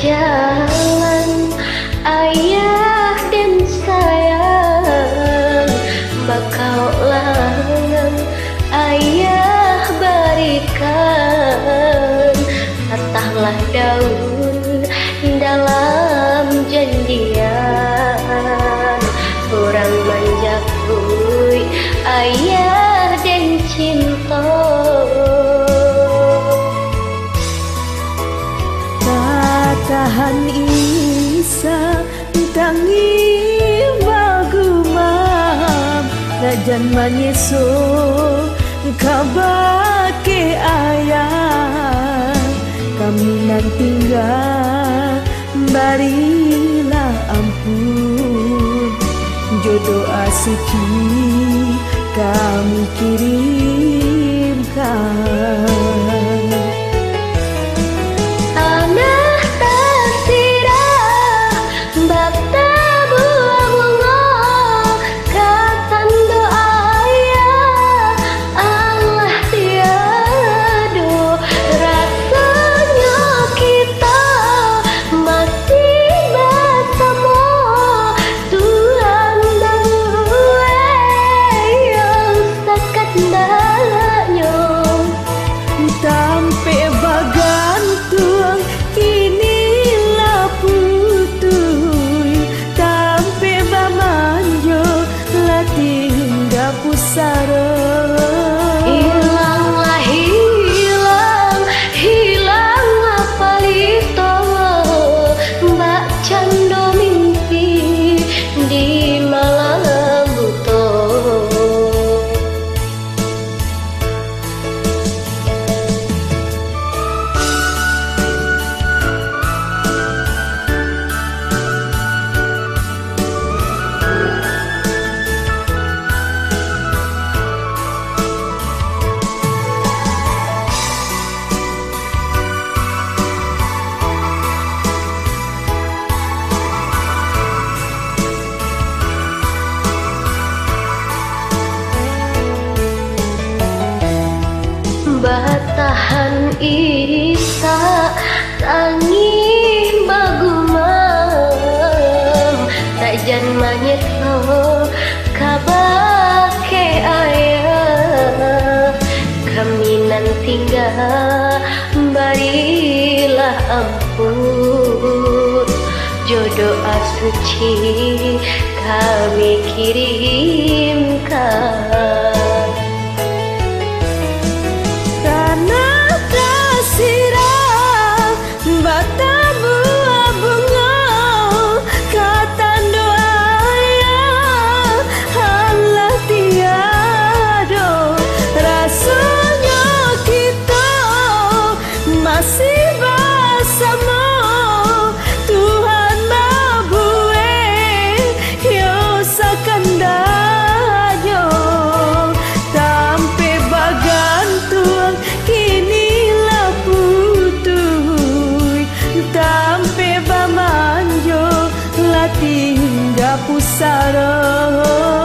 jalan ayah dan sayang, bakal langan ayah berikan. Patahlah daun dalam janjian, orang menjauhi ayah dan cinta. Tahan isa tangi bagumam rajan manyeso kabake ayah, kami nanti barilah ampun, jodoh suci kami kirimkan. Batahan isa tangi bagumam rajan manyeto kabake ayah, kami nanti barilah ampun, jodoh suci kami kirimkan. Masih bersama Tuhan mabue yo sakandayo, tampe bagantung kini laputui, tampe bamanjo latingga pusaro.